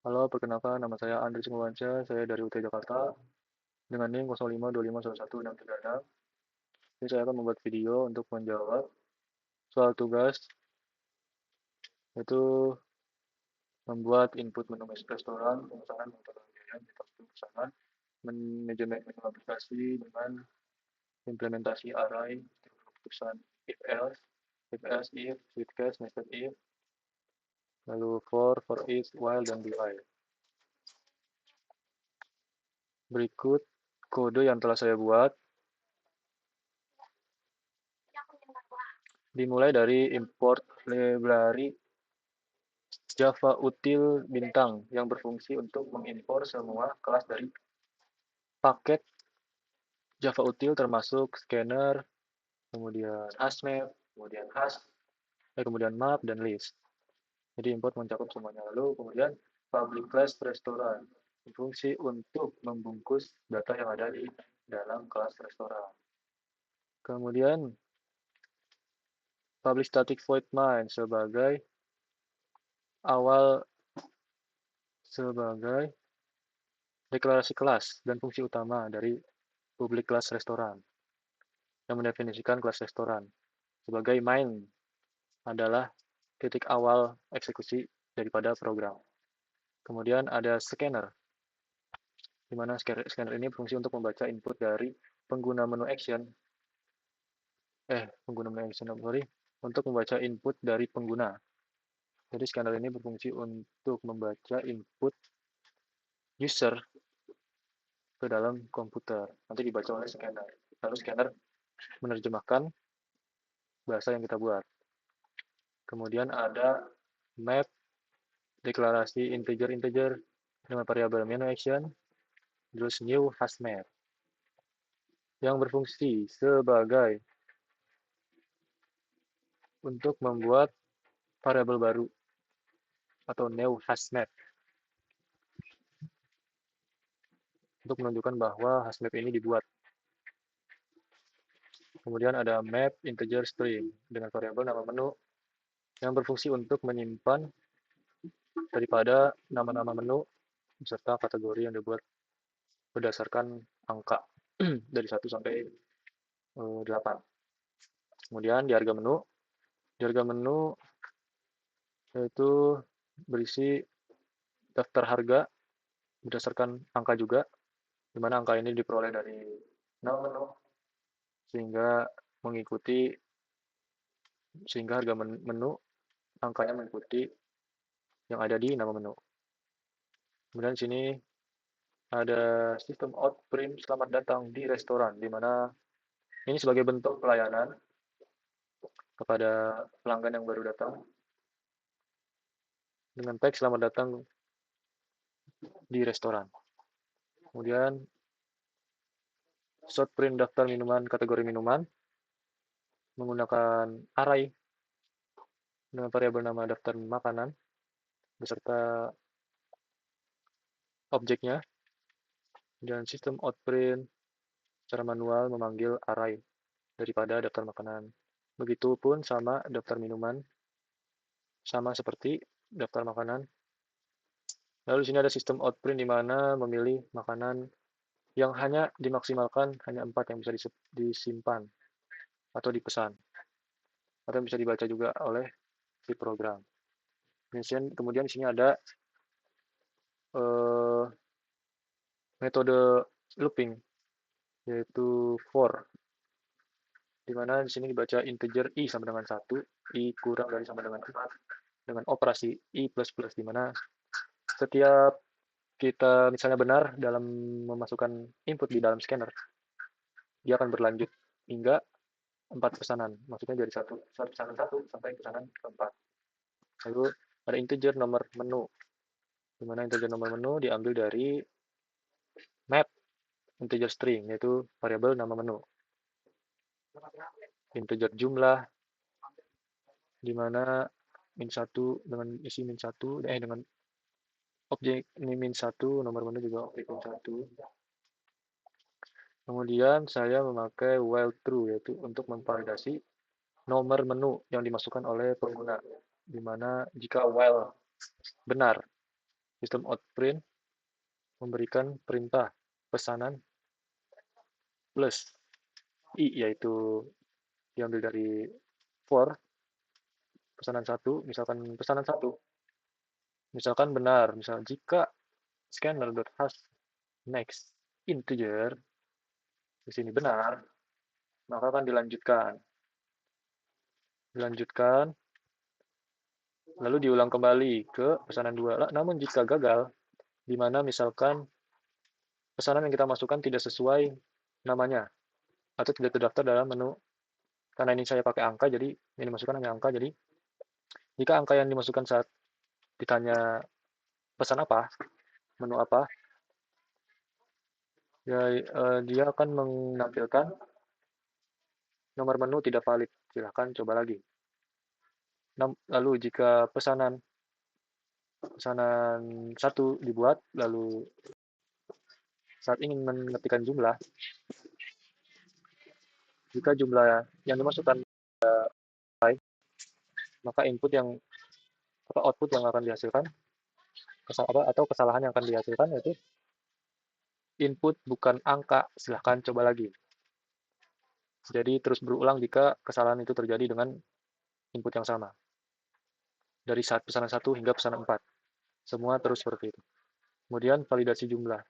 Halo, perkenalkan nama saya Andri Sumawansyah, saya dari UT Jakarta dengan NIM 0525111636. Ini saya akan membuat video untuk menjawab soal tugas, yaitu membuat input menu restoran, pemesanan metode pembiayaan, metode pesanan, manajemen menu aplikasi dengan implementasi array, keputusan if else, if, switch case, nested if, lalu for each, while, dan do while. Berikut kode yang telah saya buat. Dimulai dari import library Java util bintang yang berfungsi untuk mengimpor semua kelas dari paket Java util termasuk scanner, kemudian hashmap, kemudian hash, kemudian map, dan list. Jadi import mencakup semuanya. Lalu kemudian public class restoran berfungsi untuk membungkus data yang ada di dalam kelas restoran. Kemudian public static void main sebagai deklarasi kelas dan fungsi utama dari public class restoran yang mendefinisikan kelas restoran. Sebagai main adalah titik awal eksekusi daripada program. Kemudian ada scanner, di mana scanner ini berfungsi untuk membaca input dari pengguna menu action, untuk membaca input dari pengguna. Jadi scanner ini berfungsi untuk membaca input user ke dalam komputer. Nanti dibaca oleh scanner. Lalu scanner menerjemahkan bahasa yang kita buat. Kemudian ada map, deklarasi integer-integer dengan variabel menu action, terus new hashmap yang berfungsi sebagai untuk membuat variabel baru atau new hashmap untuk menunjukkan bahwa hashmap ini dibuat. Kemudian ada map integer string dengan variabel nama menu yang berfungsi untuk menyimpan daripada nama-nama menu beserta kategori yang dibuat berdasarkan angka dari 1 sampai 8. Kemudian di harga menu yaitu berisi daftar harga berdasarkan angka juga, di mana angka ini diperoleh dari nama menu sehingga mengikuti sehingga harga menu angkanya mengikuti yang ada di nama menu. Kemudian di sini ada sistem out print selamat datang di restoran, di mana ini sebagai bentuk pelayanan kepada pelanggan yang baru datang dengan teks selamat datang di restoran. Kemudian short print daftar minuman kategori minuman menggunakan array dengan variabel nama daftar makanan beserta objeknya, dan sistem outprint secara manual memanggil array daripada daftar makanan. Begitupun sama daftar minuman, sama seperti daftar makanan. Lalu di sini ada sistem outprint di mana memilih makanan yang hanya dimaksimalkan hanya 4 yang bisa disimpan atau dipesan atau bisa dibaca juga oleh si program. Kemudian di sini ada eh, metode looping yaitu for, di mana di sini dibaca integer i sama dengan 1, i kurang dari sama dengan 4 dengan operasi i plus plus, di mana setiap kita misalnya benar dalam memasukkan input di dalam scanner, dia akan berlanjut hingga 4 pesanan, maksudnya dari pesanan 1 sampai pesanan keempat. Lalu ada integer nomor menu, di mana integer nomor menu diambil dari map integer string, yaitu variabel nama menu. Integer jumlah, di mana min 1 dengan isi min 1, dengan objek ini min 1, nomor menu juga objek min 1. Kemudian saya memakai while true, yaitu untuk memvalidasi nomor menu yang dimasukkan oleh pengguna, di mana jika while benar, Sistem Outprint memberikan perintah pesanan plus I, yaitu diambil dari for pesanan satu, misalkan benar, misal jika scanner.has next integer di sini benar, maka akan dilanjutkan, lalu diulang kembali ke pesanan 2. Namun jika gagal, di mana misalkan pesanan yang kita masukkan tidak sesuai namanya atau tidak terdaftar dalam menu, karena ini saya pakai angka, jadi ini dimasukkan hanya angka, jadi jika angka yang dimasukkan saat ditanya pesan apa, menu apa, ya, dia akan menampilkan nomor menu tidak valid. Silahkan coba lagi. Lalu jika pesanan satu dibuat, lalu saat ingin mengetikkan jumlah, jika jumlah yang dimasukkan baik, maka output yang akan dihasilkan atau kesalahan yang akan dihasilkan yaitu input bukan angka. Silahkan coba lagi. Jadi terus berulang jika kesalahan itu terjadi dengan input yang sama. Dari saat pesanan 1 hingga pesanan 4. Semua terus seperti itu. Kemudian validasi jumlah.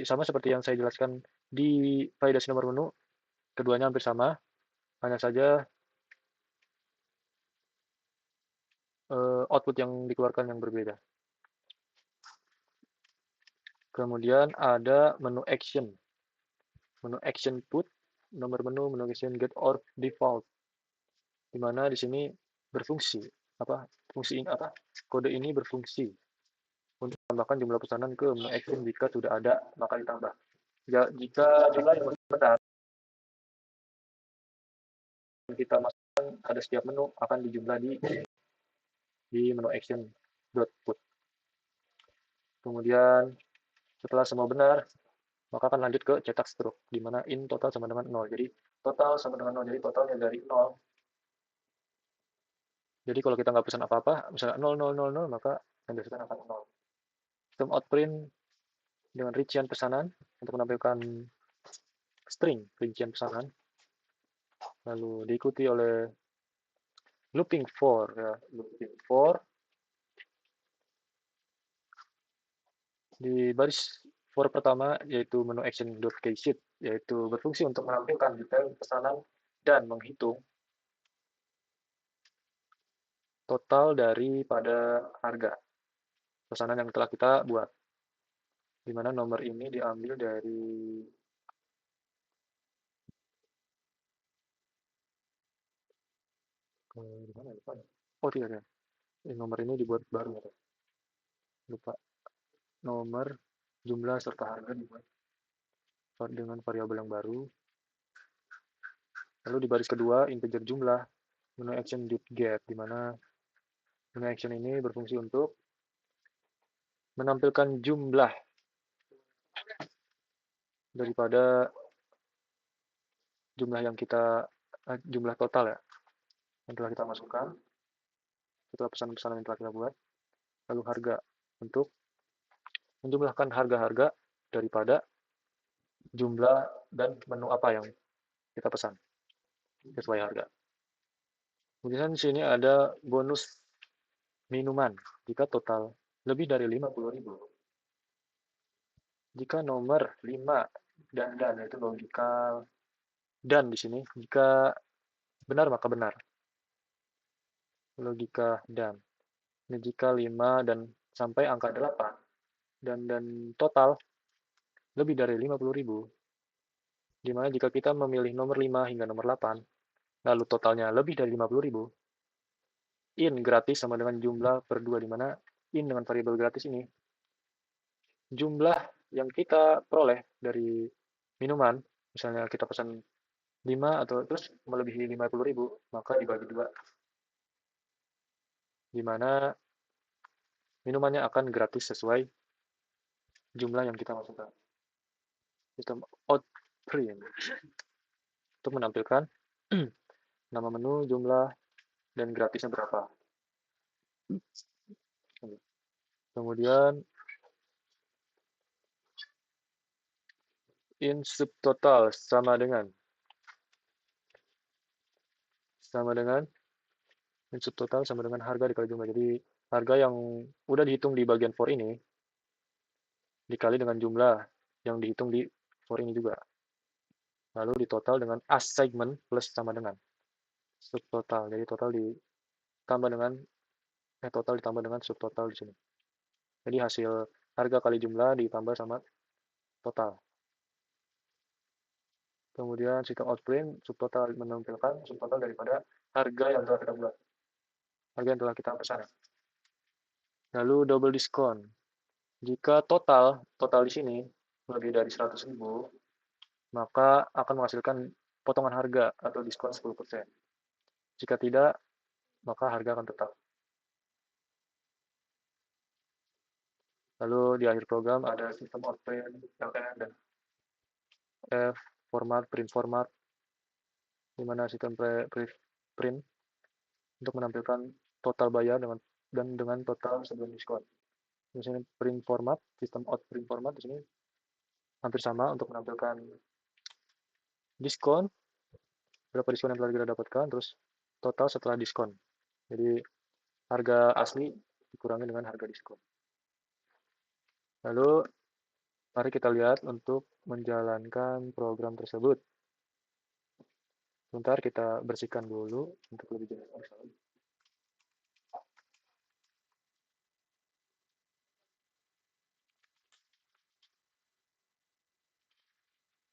Sama seperti yang saya jelaskan di validasi nomor menu, keduanya hampir sama, hanya saja output yang dikeluarkan yang berbeda. Kemudian ada menu action. Menu action put, nomor menu action get or default. Di mana di sini berfungsi kode ini berfungsi untuk menambahkan jumlah pesanan ke menu action. Jika sudah ada, maka ditambah. Jika jumlah yang benar kita masukkan pada setiap menu akan dijumlah di menu action put. Kemudian setelah semua benar, maka akan lanjut ke cetak struk, di mana in total sama dengan 0. Jadi total sama dengan 0, jadi totalnya dari 0. Jadi kalau kita nggak pesan apa-apa, misalnya 0, 0, 0, 0, maka yang dihasilkan akan 0. Sistem outprint dengan rincian pesanan untuk menampilkan string rincian pesanan, lalu diikuti oleh looping for, di baris for pertama yaitu menu action.keysheet, yaitu berfungsi untuk menampilkan detail pesanan dan menghitung total daripada harga pesanan yang telah kita buat, di mana nomor ini diambil dari oh tidak ya, nomor ini dibuat baru, lupa. Nomor, jumlah serta harga dibuat dengan variabel yang baru. Lalu di baris kedua integer jumlah, menu action get, di mana menu action ini berfungsi untuk menampilkan jumlah daripada jumlah total ya, yang telah kita masukkan setelah pesan-pesanan yang telah kita buat, lalu harga untuk menjumlahkan harga-harga daripada jumlah dan menu apa yang kita pesan sesuai harga. Kemudian di sini ada bonus minuman jika total lebih dari 50.000. Jika nomor 5 dan itu logikal, dan di sini jika benar maka benar. Logika dan. Ini jika 5 dan sampai angka 8 dan total lebih dari 50.000, di mana jika kita memilih nomor 5 hingga nomor 8, lalu totalnya lebih dari 50.000, in gratis sama dengan jumlah per 2, di mana in dengan variabel gratis ini, jumlah yang kita peroleh dari minuman, misalnya kita pesan 5 atau terus melebihi 50.000, maka dibagi 2, di mana minumannya akan gratis sesuai jumlah yang kita masukkan. Sistem outprint untuk menampilkan nama menu, jumlah, dan gratisnya berapa. Kemudian in subtotal sama dengan in subtotal sama dengan harga dikali jumlah. Jadi harga yang udah dihitung di bagian for ini dikali dengan jumlah yang dihitung di for ini juga. Lalu ditotal dengan assignment plus sama dengan subtotal. Jadi ditambah dengan total ditambah dengan subtotal di sini. Jadi hasil harga kali jumlah ditambah sama total. Kemudian sistem outprint subtotal menampilkan subtotal daripada harga yang telah kita buat, harga yang telah kita pesan. Lalu double diskon. Jika total di sini lebih dari 100.000, maka akan menghasilkan potongan harga atau diskon 10%. Jika tidak, maka harga akan tetap. Lalu di akhir program ada sistem outprint, LN, dan F, format, print format, di mana sistem print untuk menampilkan total bayar dengan total sebelum diskon. Di sini print format, sistem out print format di sini hampir sama untuk menampilkan diskon, berapa diskon yang telah kita dapatkan, terus total setelah diskon. Jadi harga asli dikurangi dengan harga diskon. Lalu mari kita lihat untuk menjalankan program tersebut. Sebentar kita bersihkan dulu untuk lebih jelas.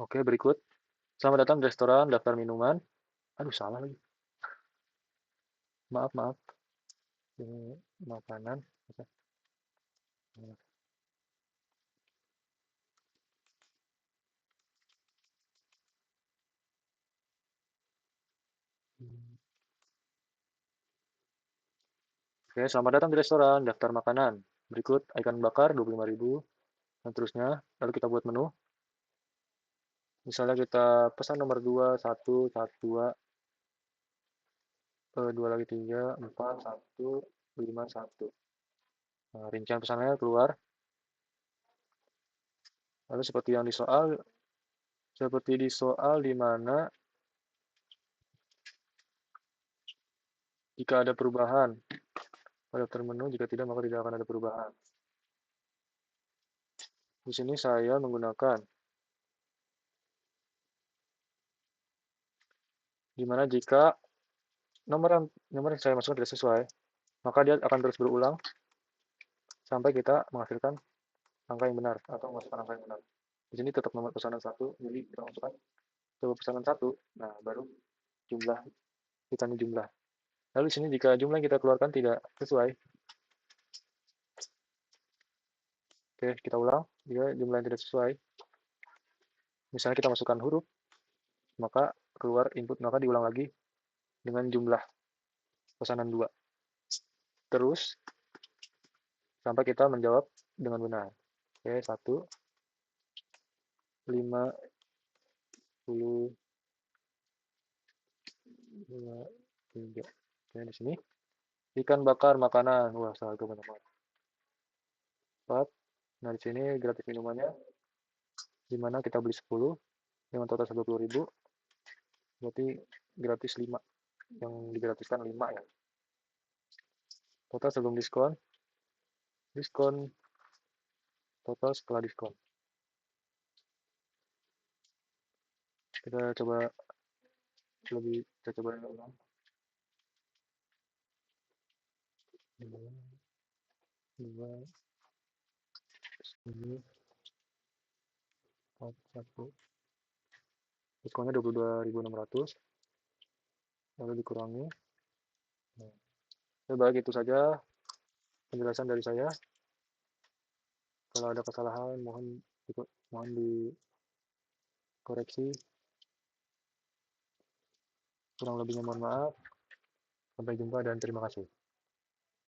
Oke, berikut. Selamat datang di restoran, daftar minuman. Aduh, salah lagi. Maaf, maaf. Ini makanan. Oke, selamat datang di restoran, daftar makanan. Berikut ikan bakar 25.000 dan terusnya. Lalu kita buat menu. Misalnya kita pesan nomor 2, 1, 2, 2 lagi 3, 4, 1, 5, 1. Nah, rincian pesanannya keluar. Lalu seperti di soal di mana jika ada perubahan pada daftar menu, jika tidak maka tidak akan ada perubahan. Di sini saya menggunakan di mana jika nomor yang saya masukkan tidak sesuai, maka dia akan terus berulang sampai kita menghasilkan angka yang benar atau memasukkan angka yang benar. Di sini tetap nomor pesanan 1, jadi kita masukkan coba pesanan 1, nah baru jumlah, kita ini jumlah. Lalu di sini jika jumlah yang kita keluarkan tidak sesuai, oke kita ulang, jika jumlah yang tidak sesuai, misalnya kita masukkan huruf, maka keluar input, maka diulang lagi dengan jumlah pesanan 2. Terus sampai kita menjawab dengan benar. Oke, 1, 5, 10, 2, 3. Oke, di sini ikan bakar makanan. Wah, salah gue banyak banget. 4. Nah, di sini gratis minumannya, di mana kita beli 10 dengan total 10.000, berarti gratis 5. Yang digratiskan 5 ya. Total sebelum diskon, total setelah diskon. Kita coba ulang. 2, 10, 4, 1. Diskonnya 22.600. Lalu dikurangi. Nah, baik itu saja penjelasan dari saya. Kalau ada kesalahan mohon dikoreksi. Kurang lebihnya mohon maaf. Sampai jumpa dan terima kasih.